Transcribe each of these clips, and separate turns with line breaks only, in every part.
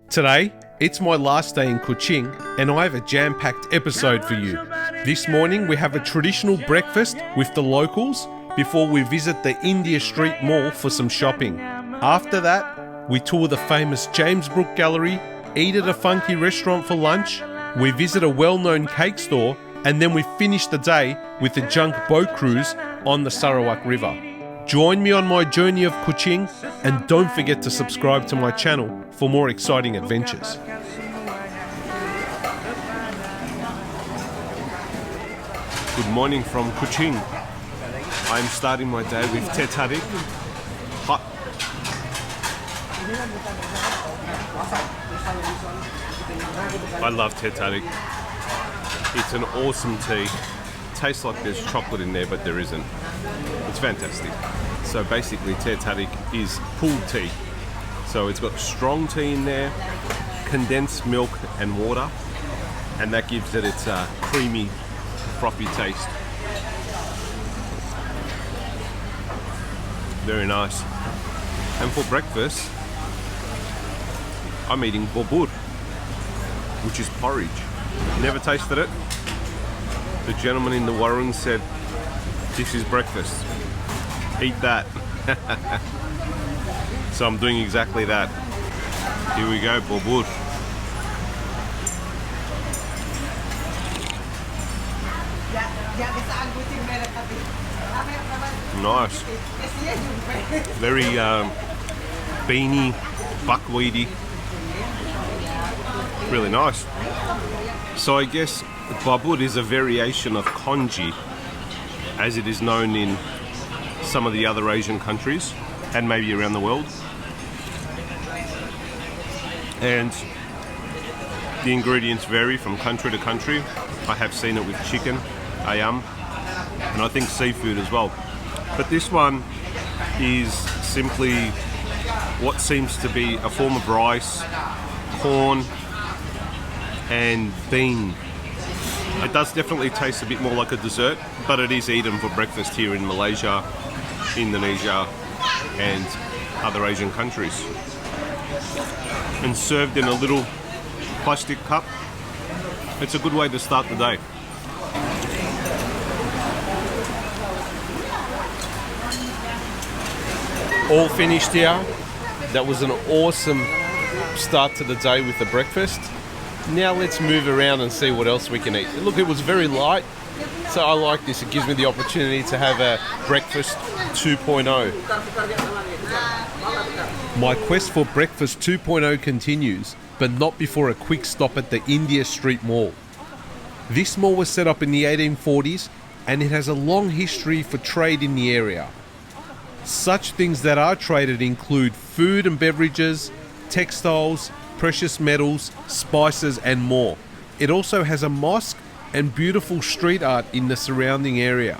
Today, it's my last day in Kuching and I have a jam-packed episode for you. This morning we have a traditional breakfast with the locals before we visit the India Street Mall for some shopping. After that, we tour the famous James Brooke Gallery, eat at a funky restaurant for lunch, we visit a well-known cake store, and then we finish the day with a junk boat cruise on the Sarawak River. Join me on my journey of Kuching and don't forget to subscribe to my channel for more exciting adventures. Good morning from Kuching. I'm starting my day with teh tarik. Hot. I love teh tarik. It's an awesome tea. Tastes like there's chocolate in there, but there isn't. It's fantastic. So basically teh tarik is pulled tea. So it's got strong tea in there, condensed milk and water, and that gives it its creamy, frothy taste. Very nice. And for breakfast, I'm eating Babur, which is porridge. Never tasted it. The gentleman in the Warong said, "This is breakfast. Eat that." So I'm doing exactly that. Here we go, Babur. Nice. Very beany, buckwheaty. Really nice. So I guess Babur is a variation of congee, as it is known in some of the other Asian countries and maybe around the world. And the ingredients vary from country to country. I have seen it with chicken, ayam, and I think seafood as well. But this one is simply what seems to be a form of rice, corn, and bean. It does definitely taste a bit more like a dessert, but it is eaten for breakfast here in Malaysia, Indonesia, and other Asian countries. And served in a little plastic cup. It's a good way to start the day. All finished here. That was an awesome start to the day with the breakfast. Now let's move around and see what else we can eat. Look, it was very light, so I like this. It gives me the opportunity to have a breakfast 2.0. My quest for breakfast 2.0 continues, but not before a quick stop at the India Street Mall. This mall was set up in the 1840s and it has a long history for trade in the area. Such things that are traded include food and beverages, textiles, precious metals, spices and more. It also has a mosque and beautiful street art in the surrounding area.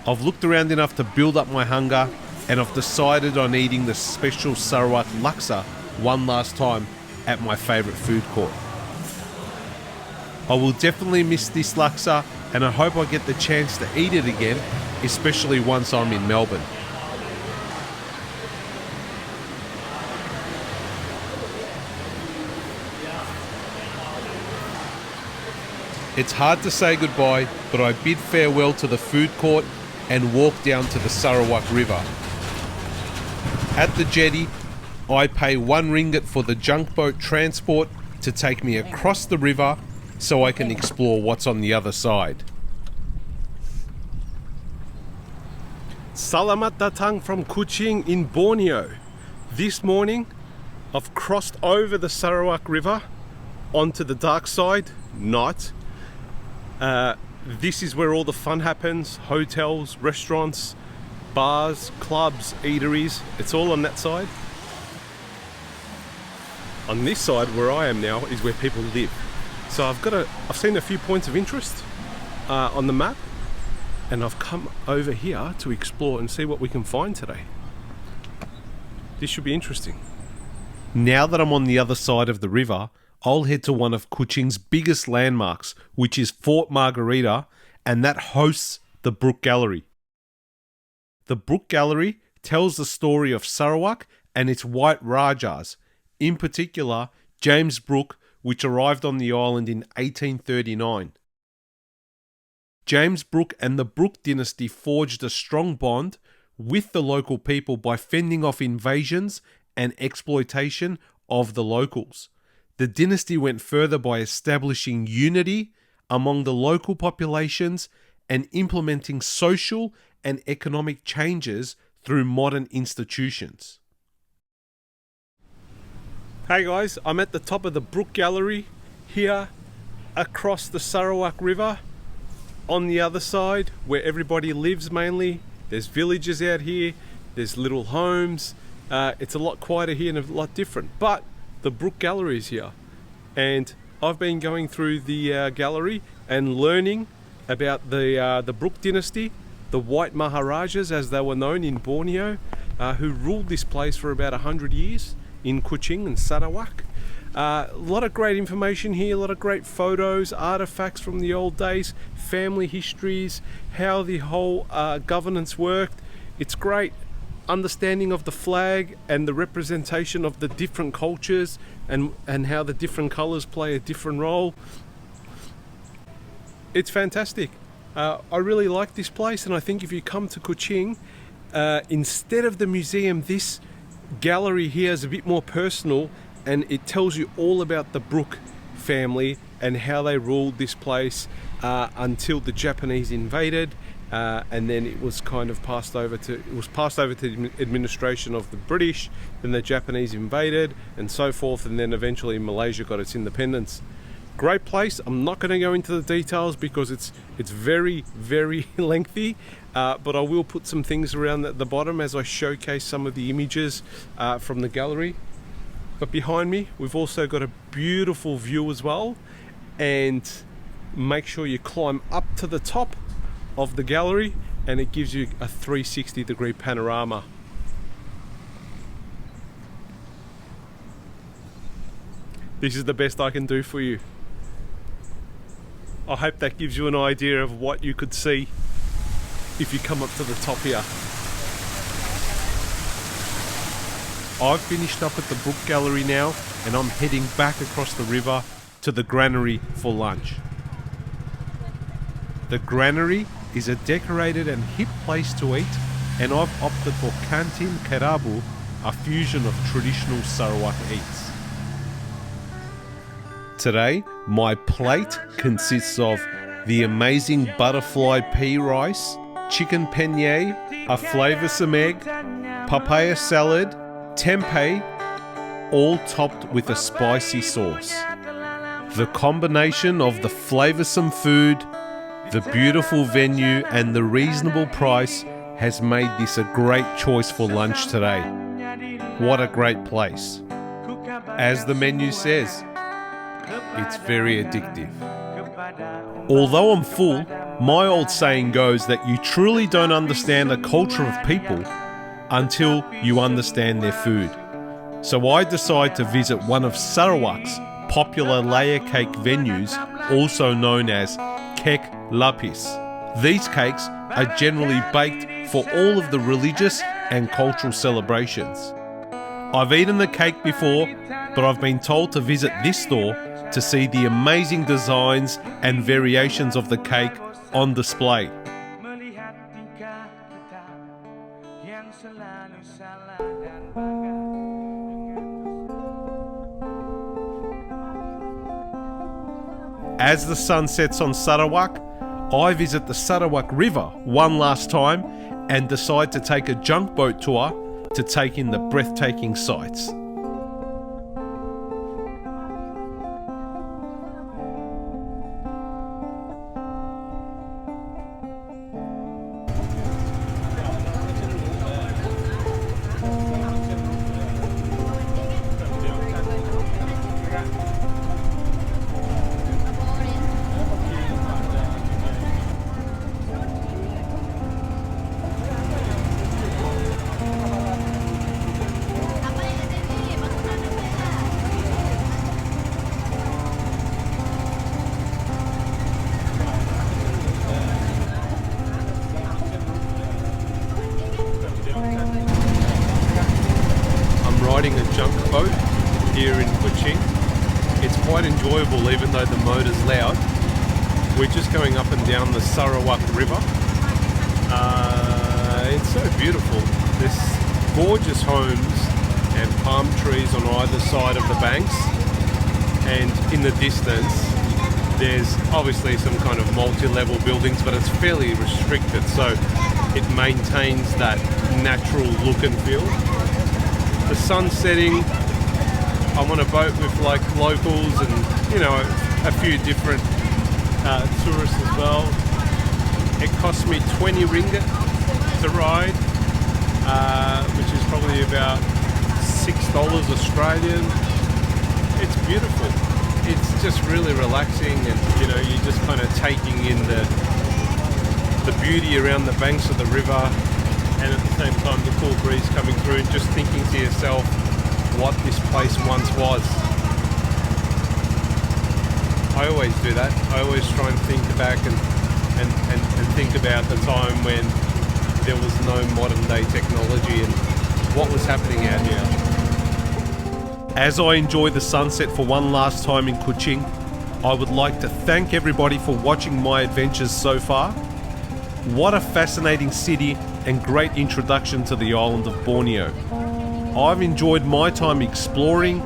I've looked around enough to build up my hunger and I've decided on eating the special Sarawak Laksa one last time at my favourite food court. I will definitely miss this Laksa and I hope I get the chance to eat it again, especially once I'm in Melbourne. It's hard to say goodbye, but I bid farewell to the food court and walk down to the Sarawak River. At the jetty, I pay 1 ringgit for the junk boat transport to take me across the river so I can explore what's on the other side. Salamat datang from Kuching in Borneo. This morning, I've crossed over the Sarawak River onto the dark side, night. This is where all the fun happens. Hotels, restaurants, bars, clubs, eateries. It's all on that side. On this side where I am now is where people live. So I've seen a few points of interest on the map, and I've come over here to explore and see what we can find today. This should be interesting. Now that I'm on the other side of the river, I'll head to one of Kuching's biggest landmarks, which is Fort Margherita, and that hosts the Brooke Gallery. The Brooke Gallery tells the story of Sarawak
and its white Rajas, in particular James Brooke, which arrived on the island in 1839. James Brooke and the Brooke dynasty forged a strong bond with the local people by fending off invasions and exploitation of the locals. The dynasty went further by establishing unity among the local populations and implementing social and economic changes through modern institutions. Hey guys, I'm at the top of the Brooke Gallery here across the Sarawak River. On the other side, where everybody lives mainly, there's villages out here, there's little homes. It's a lot quieter here and a lot different, but the Brooke Gallery is here. And I've been going through the gallery and learning about the Brooke dynasty, the White Maharajas as they were known in Borneo, who ruled this place for about 100 years in Kuching and Sarawak. A lot of great information here, a lot of great photos, artifacts from the old days, family histories, how the whole governance worked. It's great. Understanding of the flag and the representation of the different cultures and how the different colors play a different role. It's fantastic. I really like this place, and I think if you come to Kuching, instead of the museum, this gallery here is a bit more personal, and it tells you all about the Brooke family and how they ruled this place until the Japanese invaded, and then it was kind of passed over to the administration of the British. Then the Japanese invaded and so forth, and then eventually Malaysia got its independence. Great place. I'm not going to go into the details because it's very, very lengthy, but I will put some things around at the bottom as I showcase some of the images from the gallery. But behind me, we've also got a beautiful view as well, and make sure you climb up to the top of the gallery, and it gives you a 360-degree panorama. This is the best I can do for you. I hope that gives you an idea of what you could see if you come up to the top here. I've finished up at the Brooke Gallery now, and I'm heading back across the river to the Granary for lunch. The Granary is a decorated and hip place to eat, and I've opted for kantin kerabu, a fusion of traditional Sarawak eats. Today, my plate consists of the amazing butterfly pea rice, chicken penyet, a flavoursome egg, papaya salad, tempeh, all topped with a spicy sauce. The combination of the flavoursome food, the beautiful venue and the reasonable price has made this a great choice for lunch today. What a great place. As the menu says, it's very addictive. Although I'm full, my old saying goes that you truly don't understand a culture of people until you understand their food. So I decide to visit one of Sarawak's popular layer cake venues, also known as Kek Lapis. These cakes are generally baked for all of the religious and cultural celebrations. I've eaten the cake before, but I've been told to visit this store to see the amazing designs and variations of the cake on display. As the sun sets on Sarawak, I visit the Sarawak River one last time and decide to take a junk boat tour to take in the breathtaking sights. riding a junk boat here in Kuching. It's quite enjoyable even though the motor's loud. We're just going up and down the Sarawak River. It's so beautiful. There's gorgeous homes and palm trees on either side of the banks, and in the distance there's obviously some kind of multi-level buildings, but it's fairly restricted, so it maintains that natural look and feel. The sun's setting. I'm on a boat with like locals and, you know, a few different tourists as well. It cost me 20 ringgit to ride, which is probably about $6 Australian. It's beautiful. It's just really relaxing, and you know, you're just kind of taking in the beauty around the banks of the river, and at the same time the cool breeze coming through, and just thinking to yourself what this place once was. I always do that. I always try and think back and think about the time when there was no modern day technology and what was happening out here. As I enjoy the sunset for one last time in Kuching, I would like to thank everybody for watching my adventures so far. What a fascinating city and great introduction to the island of Borneo. I've enjoyed my time exploring,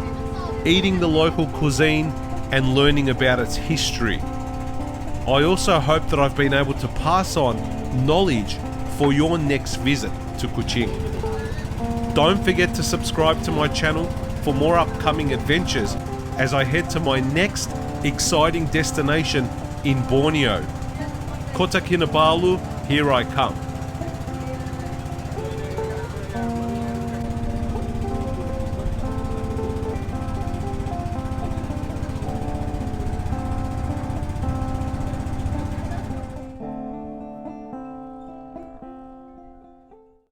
eating the local cuisine, and learning about its history. I also hope that I've been able to pass on knowledge for your next visit to Kuching. Don't forget to subscribe to my channel for more upcoming adventures as I head to my next exciting destination in Borneo. Kota Kinabalu, here I come.